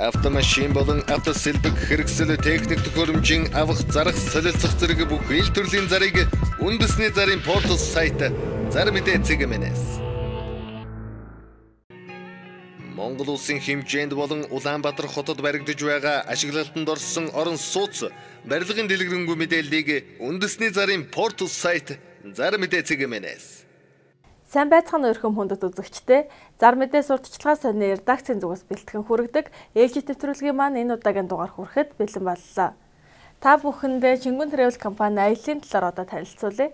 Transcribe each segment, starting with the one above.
Автомашин болон автосэлбэг хэрэгсэл техник төхөөрөмжийн авах зарах солилцох зэрэг бүх ил төрлийн зарыг үндэсний зарын портал сайт Зар мэдээ цэгмэнэс. Монгол улсын хэмжээнд болон Улаанбаатар хотод баригдаж байгаа ашиглалтанд орсон орон сууц барилгын дэлгэрэнгүй мэдээллийг үндэсний зарын портал сайт Зар мэдээ цэгмэнэс. Сайн байцгаана өрхөм хүндэт үзэгчдээ Зар мэдээ сурталчилгаа сонины редакцийн зүгээс бэлтгэн хүргэдэг ээлжид нэвтрүүлгийн маань энэ удаагийн дугаар хүрэхэд бэлэн боллоо. Та бүхэндээ Чингүн Travel компани аяллаа талаар одоо танилцуулъя.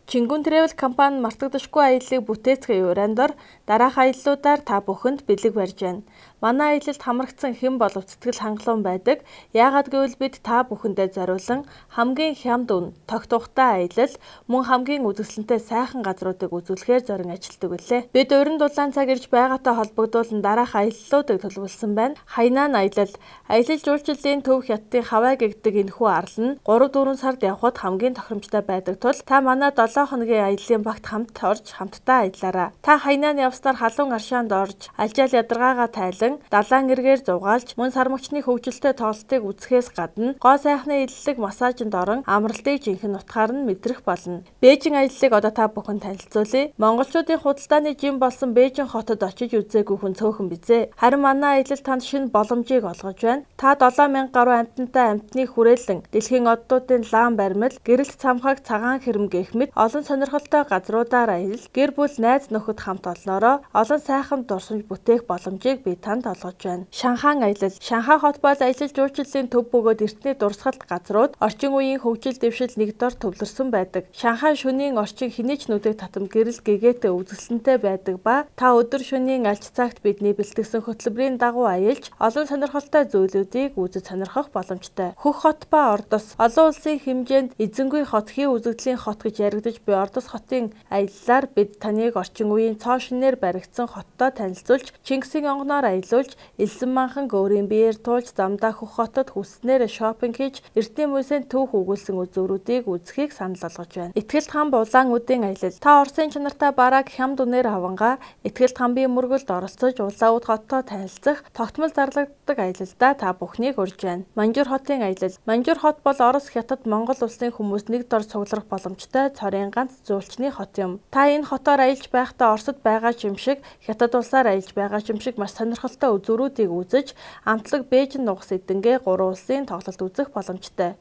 Чингүн Travel компани мартагдашгүй аяллыг бүтээцгээ урандор дараах аяллуудаар та бүхэнд бэлэг барьж байна. Манай аялалд хамрагдсан хэн боловч сэтгэл хангалуун байдаг. Яагаад гэвэл бид та бүхэндээ зориулсан хамгийн хямд үн, тогтвортой аялал, мөн хамгийн үзэсгэлэнтэй сайхан газруудыг үзүүлэхээр зорин ажилладаг билээ. Бид уран дулаан цаг ирж байгаатай холбогдуулан дараах аяллуудыг төлөвлөсөн байна. Хайнаан аялал, аялал жуулчлалын төв хятадын Хавай гэгдэг энэхүү арал нь 3-4 сард явхад хамгийн тохиромжтой байдаг тул та манай 7 хоногийн аяллаа багт хамт орж хамтдаа аяллаарай. Та хайнаан явснаар халуун аршаанд орж алжаал ядаргаагаа тайлан далайн эргээр зугаалж мөн сармагчны хөгжилтэй тоолтыг үзэхээс гадна гоо сайхны илэлэг массажинд орон амралтыг жинхэнэ утгаар нь мэдрэх болно. Бээжин аяллыг одоо та бүхэн танилцуулъя. Монголчуудын худалдааны жим болсон Бээжин хотод очиж үзээгүй хүн цөөхөн бизээ. Харин манай аялал танд шинэ боломжийг олгож байна. Та 7000 гаруй амьтантай амьтны хүрээлэн дэлхийн оддуудын лаан баримл, гэрэлт цамхаг, цагаан хэрэм гэх мэт олон сонирхолтой газруудаар аялал, гэр бүл найз нөхөд хамт олноороо олон сайхан дурсамж бүтээх боломжийг би танд олгож байна. Шанхай аялал. Шанхай хот бол аялал жуулчлалын төв бөгөөд эртний дурсгалт газрууд орчин үеийн хөгжил дэвшил нэгдор төвлөрсөн байдаг. Шанхай шөнийн орчин хинээч нүдэг татам гэрэл гэгээтэй үзэсгэлэнтэй байдаг ба та өдөр шөнийн альч цагт бидний бэлтгэсэн хөтөлбөрийн дагуу аялж олон сонирхолтой зүйлүүдийг үзэж сонирхох боломжтой. Хөх хот ба Ордос. Олон улсын хэмжээнд эзэнгүй хот, хий үзэгдлийн хот гэж яригдж буй Ордос хотын аяллаар бид таныг орчин үеийн цоо шинээр баригдсан хоттой танилцуулж, Чингисийн онгоноор аялуулж, элсэн манхан гөөрийн биеэр туулж замдаа хөх хотод хүснээр шопинг хийж, эртний музейн төв хөгүүлсэн үзүүрүүдийг үзэхийг санал болгож байна. Итгэлт хам Улаан үдийн аялал. Та Оросын чанартай бараг хямд үнээр авангаа Итгэлт хамбын мөргөлд оролцож Улаан үд хоттой танилцах тогтмол зарлагддаг аялалдаа та бүхнийг урьж байна. Манжур хотын аялал. Манжур хот бол Орос, Хятад, Монгол улсын хүмүүс нэг дор цуглах боломжтой цорын ганц зуулчны хот юм. Та энэ хотоор аялж байхдаа Оросд байгаа юм шиг, Хятад улсаар аялж байгаа юм шиг маш сонирхолтой үзүүрүүдийг үзэж, амтлаг Бээжин нугас эдэнгээ 3 улсын тоглолт үзэх боломжтой.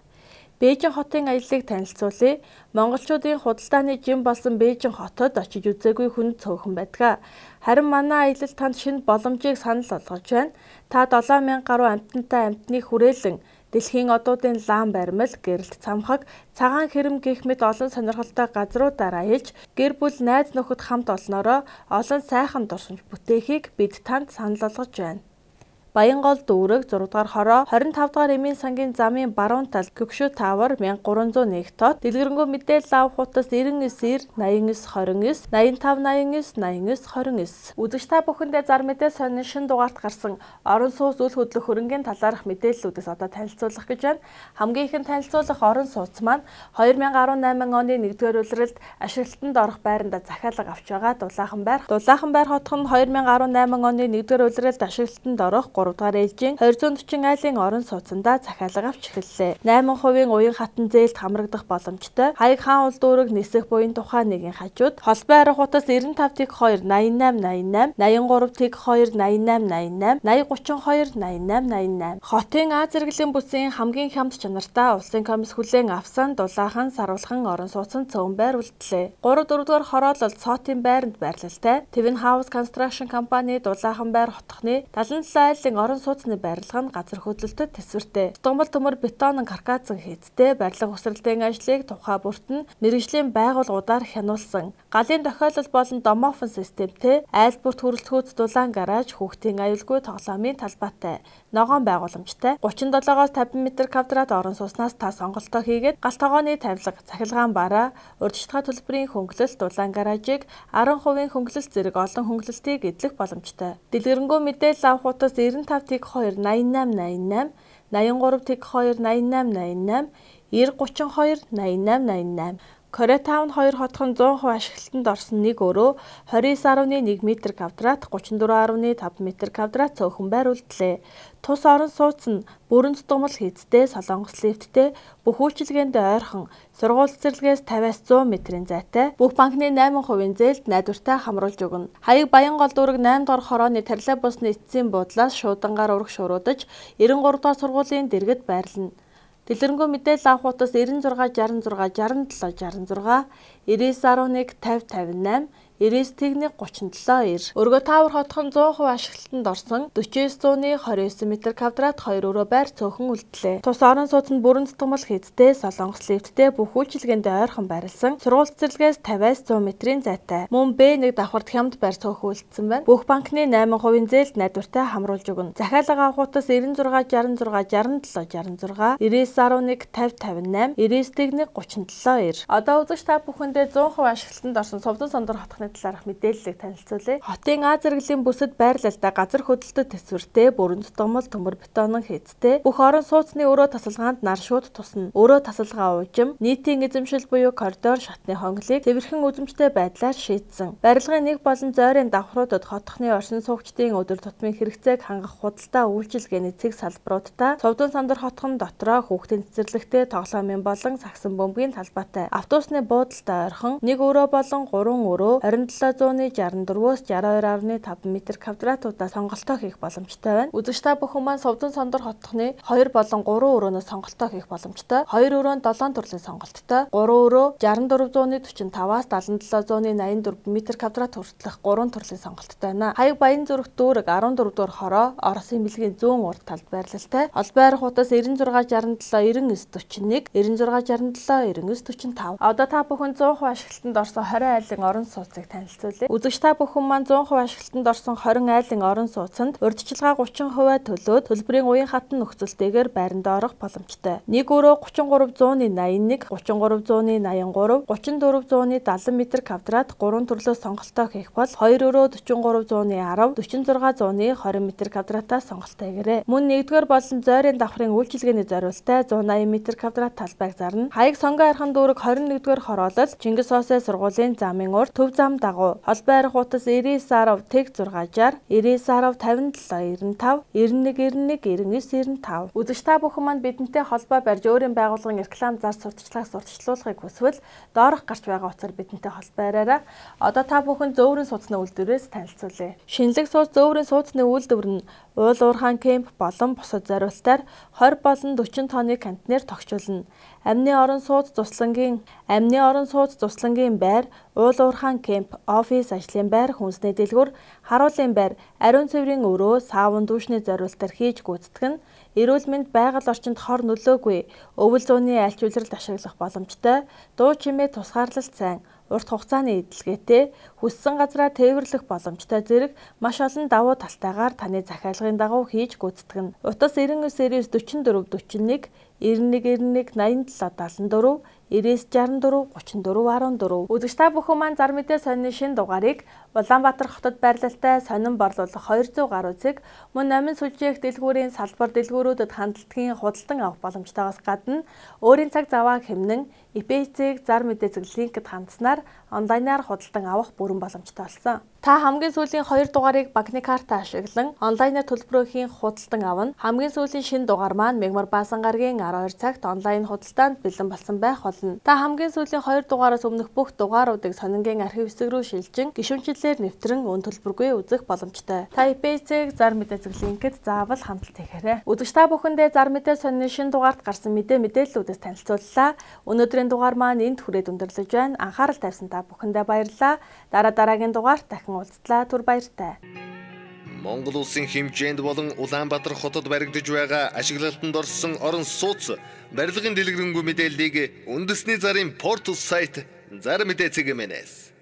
Бээжин хотын аяллыг танилцуулъя. Монголчуудын худалдааны жим болсон Бээжин хотод очиж үзээгүй хүн цөөхөн байдаг. Харин манай аялал танд шинэ боломжийг санал болгож байна. Та 7000 гаруй амьтантай амьтны хүрээлэн дэлхийн одуудын лаан баримл, гэрэлт цамхаг, цагаан хэрэм гэх мэт олон сонирхолтой газруудаар аялж, гэр бүл найз нөхөд хамт олноороо олон сайхан дурсамж бүтээхийг бид танд санал болгож байна. Баянгол дүүрэг 6 дугаар хороо 25 дугаар эмийн сангийн замын баруун талд Гөгшүү Тавар 1301 тот дэлгэрэнгүй мэдээлэл авах утас 99 89 29 85 89 89 29. Үзэгч та бүхэндээ Зар мэдээ сонины шинэ дугаарт гарсан орон сууц үл хөдлөх хөрөнгийн талаарх мэдээллүүдээс одоо танилцуулах гэж байна. Хамгийн ихэнд танилцуулах орон сууц маань 2018 оны 1-р улиралд ашиглалтанд орох байранда захиалга авч байгаа Дулаахан байр. Дулаахан байр хотхон 2018 оны 1-р улиралд ашиглалтанд орох 3 дугаар ээлжийн 240 айлын орон сууцандаа захиалга авч эхэллээ. 8% уян хатан зээлд хамрагдах боломжтой. Хаяг хаан ул дүүрэг нисэх буян тухайн нэгэн хажууд холбоо арга утас 95-2 88 88 83-2 88 88 8032 88 88. Хотын А зэрэглэлийн бүсийн хамгийн хямд чанартай улсын комисс хүлээн авсан Дулаахан саруулхан орон сууцанд цөөн байр үлдлээ. 3-4 дугаар хороолол цоотын байранд байрлалтай. Твин Хаус Construction компани Дулаахан байр хотхны 77 айлын орон сууцны барилга нь газар хөдлөлтөд төсвөртэй. Стомбол төмөр бетон каркацын хийцтэй барилга усралтын ажлыг тухай бүрт нь мэргэжлийн байгууллагуудаар хянуулсан. Галын тохиолдол болон домофон системтэй, айл бүрт хүрэлцгүүц дулаан гараж, хүүхдийн аюулгүй тоглоомын талбайтай, ногоон байгууламжтай, 37-оос 50 м квадрат орон сууцнаас та сонголтоо хийгээд галт тогооны тавилга, цахилгаан бараа, урьдчилгаа төлбөрийн хөнгөлөлт, дулаан гаражийг 10% хөнгөлөлт зэрэг олон хөнгөлөлтийг эдлэх боломжтой. Дэлгэрэнгүй мэдээлэл авах утас 95-2 88 88 83-2 88 88 90-32 88 88. Корея Таун 2 хотхон 100% ашиглалтанд орсон нэг өрөө 29.1 м2 34.5 м2 цөөхөн байр үлдлээ. Тус орон сууц нь бүрэн тутамл хийцтэй солонгос лифттэй бүх үйлчилгээнд ойрхон сургууль цэцэрлэгээс 50-аас 100 м-ийн зайтай бүх банкны 8% зээлд найдвартай хамруулж өгнө. Хаяг Баянгол дүүрэг 8 дугаар хорооны троллейбусны эцсийн буудлаас шуудангаар ураг шууруудаж 93 дугаар сургуулийн дэргэд байрлана. Дэлгэрэнгүй мэдээлэл авах утас 96 66 67 66 9911 50 58 99-137-2. Өргөө Таавар хотхон 100% ашиглалтанд орсон 4929 м2 2 өрөө байр цөөхөн үлдлээ. Тус орон сууцнд бүрэн тутамл хийцтэй солонгос лифттэй бүх үйлчилгээнд ойрхон байрласан сургууль цэцэрлэгээс 50-аас 100 м-ийн зайтай. Мөн Б1 давхарт хямд байр цөөхөн үлдсэн байна. Бүх банкны 8% зээлд найдвартай хамруулж өгнө. Захиалга авах утас 96 66 67 66 9911 50 58 99-137-2. Одоо үзэгч та бүхэндээ 100% ашиглалтанд орсон Совдон Сондор хотхны талаарх мэдээллийг танилцуулъя. Хотын А зэрэглэлийн бүсэд байрлалтай газар хөдлөлтөд төсвөртэй бүрэн тутамл төмөр бетонын хийцтэй бүх орон сууцны өрөө тасалгаанд нар шууд тусна. Өрөө тасалгаа уужим, нийтийн эзэмшил буюу коридор шатны хонглыг цэвэрхэн үзэмжтэй байдлаар шийдсэн. Барилгын нэг болон зойрын давхруудад хотхны оршин суугчдын өдөр тутмын хэрэгцээг хангах худалдаа үйлчилгээний цэг салбаруудтай Совдон Сондор хотхон дотроо хүүхдийн цэцэрлэгтэй тоглоомын болон сагсан бөмбөгийн талбайтай автобусны буудалтай ойрхон нэг өрөө болон 3 өрөө 2764-өөс 62.5 м2 сонголтоо хийх боломжтой байна. Үзэгч та бүхэн маань Совдон Сондор хотхны 2 болон 3 өрөөнөөс сонголтоо хийх боломжтой. 2 өрөө нь 7 төрлийн сонголттой. 3 өрөө 6445-аас 7784 м2 хүртэлх 3 төрлийн сонголттой байна. Хаяг Баян зүрх дүүрэг 14 дугаар хороо Оросын бэлгийн зүүн урд талд байрлалтай. Олбай арих утас 96 67 99 41 96 67 99 45. Одоо та бүхэн 100% ашиглалтанд орсон 20 айлын орон сууцыг танилцуулъя. Үзэгч та бүхэн маань 100% ашиглалтанд орсон 20 айлын орон сууцанд урьдчилгаа 30% төлөөд төлбөрийн уян хатан нөхцөлтэйгээр байранд орох боломжтой. Нэг өрөө 3381 3383 3470 м2 3 төрлөөс сонголтоо хийх бол 2 өрөө 4310 4620 м2 сонголтоо хийгээрэй. Мөн 1-р болон зойрын давхрын үйлчилгээний зориултай 180 м2 талбайг зарна. Хаяг Сонгон архан дүүрэг 21-р хороолол Чингис Хосой сургуулийн замын урд төв зам дагуу Олбай арих утас 9910 тэг 660 9910 57 95 9191 9995. Үзэгч та бүхэн маань бидэнтэй холбоо барьж өөрийн байгууллагын реклам зар сурталчлагыг сурталчлуулахыг хүсвэл доорх гарч байгаа утсаар бидэнтэй холбоо бариарай. Одоо та бүхэн зөөврийн сууцны үйлдвэрээс танилцуулъя. Шинэлэг сууц зөөврийн сууцны үйлдвэр нь уул уурхаан кемп болон бусад зориултаар 20 болон 40 тонны контейнер тогтчулна. Амны орон сууц туслангийн байр, уул уурхаан кемп, офис ажлын байр, хүнсний дэлгүүр, харуулын байр, ариун цэврийн өрөө, саавн дүүшний зориултаар хийж гүйцэтгэх нь эрүүл мэнд байгаль орчинд хор нөлөөгүй, өвөл зууны айлч улиралд ашиглах боломжтой, дуу чимээ тусгаарлалт сайн, урт хугацааны эдэлгээтэй, хүссэн газраа тээвэрлэх боломжтой зэрэг маш олон давуу талтайгаар таны захиалгын дагуу хийж гүйцэтгэх нь. Утас 99 44 41 91 91 87 74 9964 34 14. Үзэгч та бүхэн маань зар мэдээ сонины шинэ дугаарыг Улаанбаатар хотод байрлалтай сонин борлуулах 200 гаруй цэг мөн номин сүлжээх дэлгүүрийн салбар дэлгүүрүүдэд хандлтгийн худалдан авах боломжтойгоос гадна өөрийн цаг завааг хэмнэн ИП-цэг зар мэдээ цэг линкэд хандаснаар онлайнаар худалдан авах бүрэн боломжтой болсон. Та хамгийн сүүлийн 2 дугаарыг банкны карта ашиглан онлайнаар төлбөрөө хийн худалдан авна. Хамгийн сүүлийн шинэ дугаар маань Мегмар Баасан гарагийн 12 цагт онлайн худалдаанд бэлэн болсон байх болно. Та хамгийн сүүлийн 2 дугаараас өмнөх бүх дугааруудыг сонингийн архив хэсэг рүү шилжин гишүүнчлэлээр нэвтрэн өн төлбөргүй үзэх боломжтой. Та ИП-цэг зар мэдээ цэг линкэд заавал хандлт хийгээрэй. Үзэгч та бүхэндээ зар мэдээ сонины шинэ дугаард гарсан мэдээллүүдээс танилцууллаа. Өнөөдрийн дугаар маань энд хүрээд өндөрлөж байна. Анхаарал тавьсан та бүхэндээ баярлалаа. Дараагийн дугаарт дахин уулзлаа. Түр баяртай. Монгол улсын хэмжээнд болон Улаанбаатар хотод баригдаж байгаа ашиглалтанд орсон орон сууц барилгын дэлгэрэнгүй мэдээллийг үндэсний зарын портал сайт Зар мэдээ цэг мэнэс